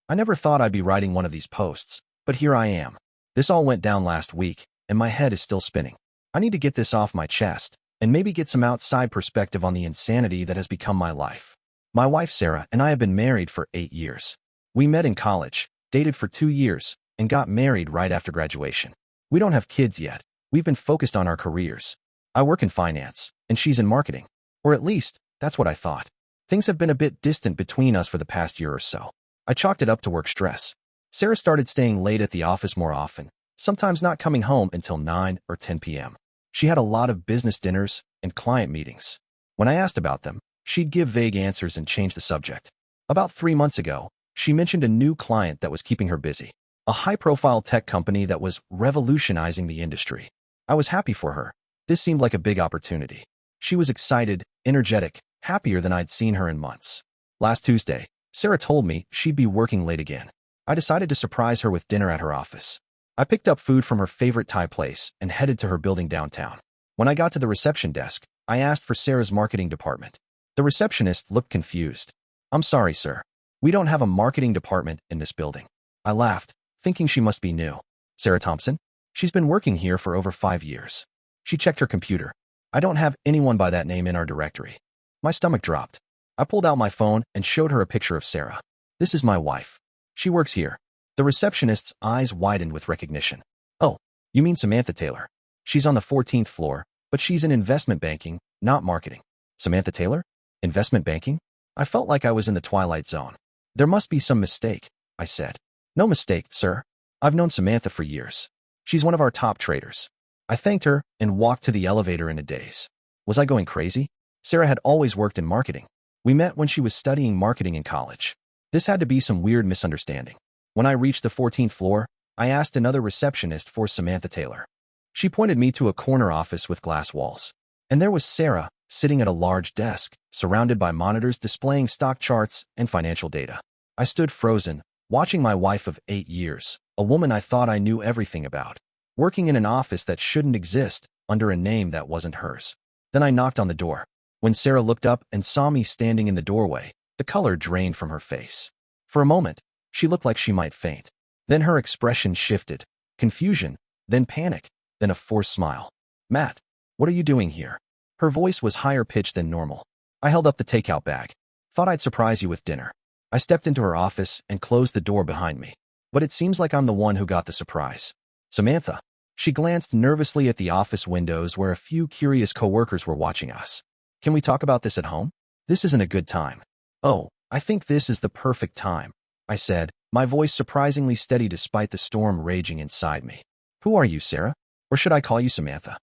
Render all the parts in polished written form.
I never thought I'd be writing one of these posts, but here I am. This all went down last week, and my head is still spinning. I need to get this off my chest, and maybe get some outside perspective on the insanity that has become my life. My wife Sarah and I have been married for 8 years. We met in college, dated for 2 years, and got married right after graduation. We don't have kids yet. We've been focused on our careers. I work in finance, and she's in marketing. Or at least, that's what I thought. Things have been a bit distant between us for the past year or so. I chalked it up to work stress. Sarah started staying late at the office more often, sometimes not coming home until 9 or 10 p.m. She had a lot of business dinners and client meetings. When I asked about them, she'd give vague answers and change the subject. About 3 months ago, she mentioned a new client that was keeping her busy, a high-profile tech company that was revolutionizing the industry. I was happy for her. This seemed like a big opportunity. She was excited, energetic, happier than I'd seen her in months. Last Tuesday, Sarah told me she'd be working late again. I decided to surprise her with dinner at her office. I picked up food from her favorite Thai place and headed to her building downtown. When I got to the reception desk, I asked for Sarah's marketing department. The receptionist looked confused. "I'm sorry, sir. We don't have a marketing department in this building." I laughed, thinking she must be new. "Sarah Thompson? She's been working here for over 5 years." She checked her computer. "I don't have anyone by that name in our directory." My stomach dropped. I pulled out my phone and showed her a picture of Sarah. "This is my wife. She works here." The receptionist's eyes widened with recognition. "Oh, you mean Samantha Taylor. She's on the 14th floor, but she's in investment banking, not marketing." "Samantha Taylor? Investment banking?" I felt like I was in the Twilight Zone. "There must be some mistake," I said. "No mistake, sir. I've known Samantha for years. She's one of our top traders." I thanked her and walked to the elevator in a daze. Was I going crazy? Sarah had always worked in marketing. We met when she was studying marketing in college. This had to be some weird misunderstanding. When I reached the 14th floor, I asked another receptionist for Samantha Taylor. She pointed me to a corner office with glass walls. And there was Sarah, sitting at a large desk, surrounded by monitors displaying stock charts and financial data. I stood frozen, watching my wife of 8 years, a woman I thought I knew everything about, working in an office that shouldn't exist under a name that wasn't hers. Then I knocked on the door. When Sarah looked up and saw me standing in the doorway, the color drained from her face. For a moment, she looked like she might faint. Then her expression shifted. Confusion, then panic, then a forced smile. "Matt, what are you doing here?" Her voice was higher pitched than normal. I held up the takeout bag. "Thought I'd surprise you with dinner." I stepped into her office and closed the door behind me. "But it seems like I'm the one who got the surprise." "Samantha." She glanced nervously at the office windows where a few curious coworkers were watching us. "Can we talk about this at home? This isn't a good time." "Oh, I think this is the perfect time," I said, my voice surprisingly steady despite the storm raging inside me. "Who are you, Sarah? Or should I call you Samantha?"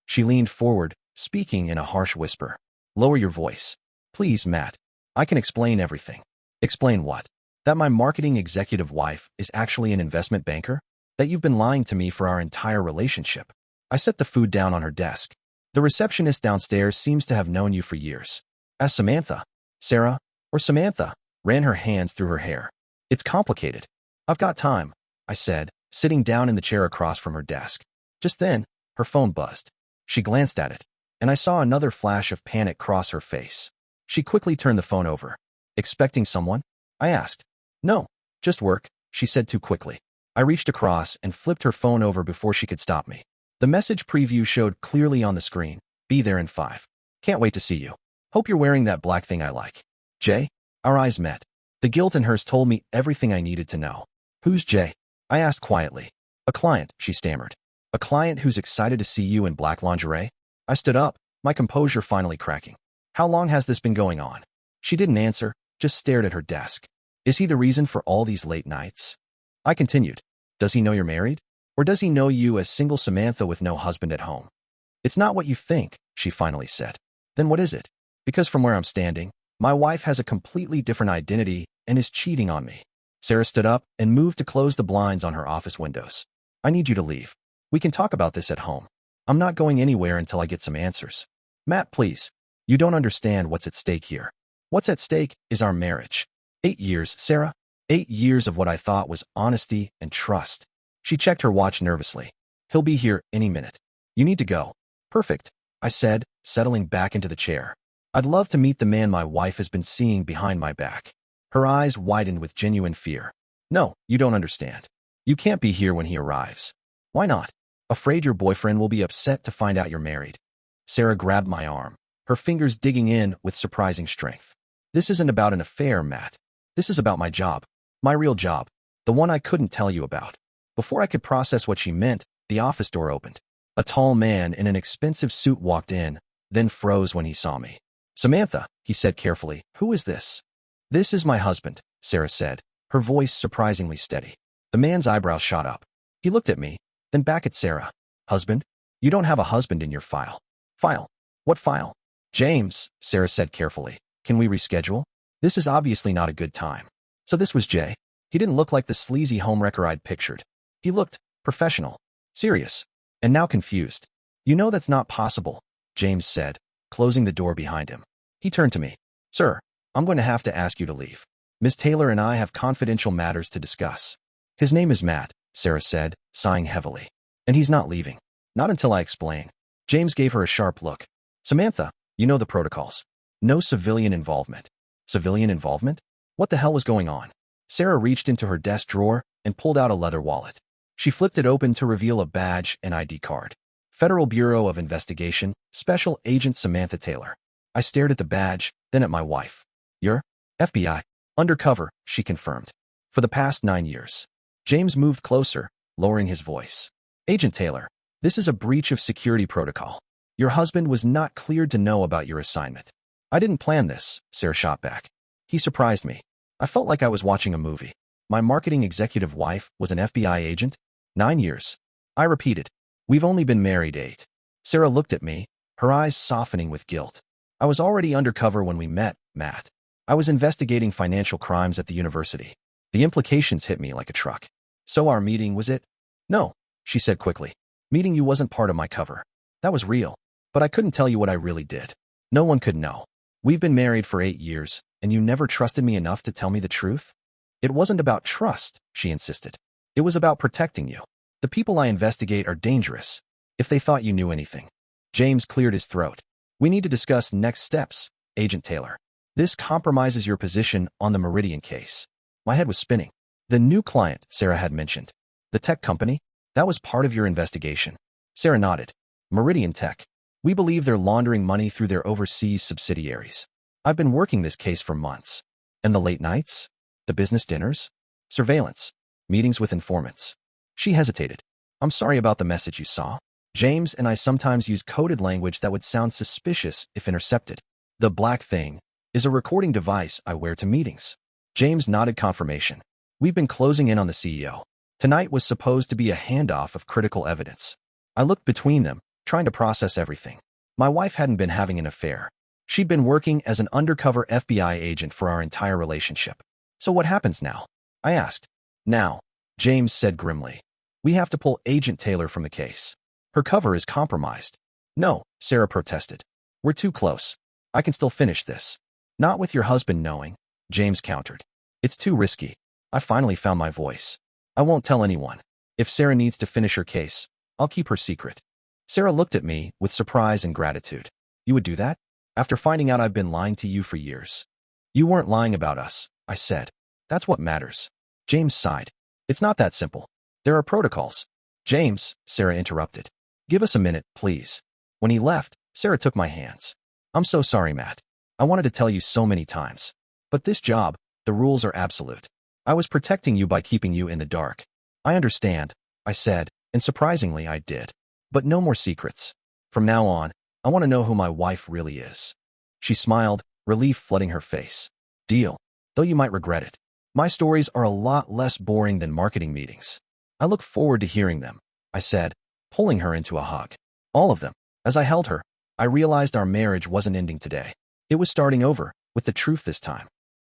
She leaned forward, speaking in a harsh whisper. "Lower your voice. Please, Matt. I can explain everything." "Explain what?" "That my marketing executive wife is actually an investment banker? That you've been lying to me for our entire relationship." I set the food down on her desk. "The receptionist downstairs seems to have known you for years." As Samantha, Sarah, or Samantha, ran her hands through her hair. "It's complicated." "I've got time," I said, sitting down in the chair across from her desk. Just then, her phone buzzed. She glanced at it, and I saw another flash of panic cross her face. She quickly turned the phone over. "Expecting someone?" I asked. "No, just work," she said too quickly. I reached across and flipped her phone over before she could stop me. The message preview showed clearly on the screen. "Be there in 5. Can't wait to see you. Hope you're wearing that black thing I like." "Jay?" Our eyes met. The guilt in hers told me everything I needed to know. "Who's Jay?" I asked quietly. "A client," she stammered. "A client who's excited to see you in black lingerie?" I stood up, my composure finally cracking. "How long has this been going on?" She didn't answer, just stared at her desk. "Is he the reason for all these late nights?" I continued. "Does he know you're married? Or does he know you as single Samantha with no husband at home?" "It's not what you think," she finally said. "Then what is it?" "Because from where I'm standing, my wife has a completely different identity and is cheating on me." Sarah stood up and moved to close the blinds on her office windows. "I need you to leave. We can talk about this at home. I'm not going anywhere until I get some answers." "Matt, please. You don't understand what's at stake here. What's at stake is our marriage." 8 years, Sarah. 8 years of what I thought was honesty and trust. She checked her watch nervously. "He'll be here any minute. You need to go." "Perfect," I said, settling back into the chair. "I'd love to meet the man my wife has been seeing behind my back." Her eyes widened with genuine fear. No, you don't understand. You can't be here when he arrives. Why not? Afraid your boyfriend will be upset to find out you're married. Sarah grabbed my arm, her fingers digging in with surprising strength. This isn't about an affair, Matt. This is about my job. My real job. The one I couldn't tell you about. Before I could process what she meant, the office door opened. A tall man in an expensive suit walked in, then froze when he saw me. Samantha, he said carefully, who is this? This is my husband, Sarah said, her voice surprisingly steady. The man's eyebrows shot up. He looked at me, then back at Sarah. Husband? You don't have a husband in your file. File? What file? James, Sarah said carefully. Can we reschedule? This is obviously not a good time. So this was Jay. He didn't look like the sleazy homewrecker I'd pictured. He looked professional, serious, and now confused. You know that's not possible, James said, closing the door behind him. He turned to me. Sir, I'm going to have to ask you to leave. Miss Taylor and I have confidential matters to discuss. His name is Matt, Sarah said, sighing heavily. And he's not leaving. Not until I explain. James gave her a sharp look. Samantha, you know the protocols. No civilian involvement. Civilian involvement? What the hell was going on? Sarah reached into her desk drawer and pulled out a leather wallet. She flipped it open to reveal a badge and ID card. Federal Bureau of Investigation, Special Agent Samantha Taylor. I stared at the badge, then at my wife. You're? FBI. Undercover, she confirmed. For the past 9 years. James moved closer, lowering his voice. Agent Taylor, this is a breach of security protocol. Your husband was not cleared to know about your assignment. I didn't plan this, Sarah shot back. He surprised me. I felt like I was watching a movie. My marketing executive wife was an FBI agent? 9 years. I repeated. We've only been married 8. Sarah looked at me, her eyes softening with guilt. I was already undercover when we met, Matt. I was investigating financial crimes at the university. The implications hit me like a truck. So our meeting was it? No, she said quickly. Meeting you wasn't part of my cover. That was real. But I couldn't tell you what I really did. No one could know. We've been married for 8 years, and you never trusted me enough to tell me the truth? It wasn't about trust, she insisted. It was about protecting you. The people I investigate are dangerous. If they thought you knew anything. James cleared his throat. We need to discuss next steps, Agent Taylor. This compromises your position on the Meridian case. My head was spinning. The new client Sarah had mentioned. The tech company? That was part of your investigation. Sarah nodded. Meridian Tech. We believe they're laundering money through their overseas subsidiaries. I've been working this case for months. And the late nights? The business dinners? Surveillance? Meetings with informants? She hesitated. I'm sorry about the message you saw. James and I sometimes use coded language that would sound suspicious if intercepted. The black thing is a recording device I wear to meetings. James nodded confirmation. We've been closing in on the CEO. Tonight was supposed to be a handoff of critical evidence. I looked between them, trying to process everything. My wife hadn't been having an affair. She'd been working as an undercover FBI agent for our entire relationship. So what happens now? I asked. Now, James said grimly. We have to pull Agent Taylor from the case. Her cover is compromised. No, Sarah protested. We're too close. I can still finish this. Not with your husband knowing, James countered. It's too risky. I finally found my voice. I won't tell anyone. If Sarah needs to finish her case, I'll keep her secret. Sarah looked at me with surprise and gratitude. You would do that? After finding out I've been lying to you for years. You weren't lying about us, I said. That's what matters. James sighed. It's not that simple. There are protocols. James, Sarah interrupted. Give us a minute, please. When he left, Sarah took my hands. I'm so sorry, Matt. I wanted to tell you so many times. But this job, the rules are absolute. I was protecting you by keeping you in the dark. I understand, I said, and surprisingly I did. But no more secrets. From now on, I want to know who my wife really is. She smiled, relief flooding her face. Deal. Though you might regret it. My stories are a lot less boring than marketing meetings. I look forward to hearing them, I said, pulling her into a hug. All of them. As I held her, I realized our marriage wasn't ending today. It was starting over, with the truth this time.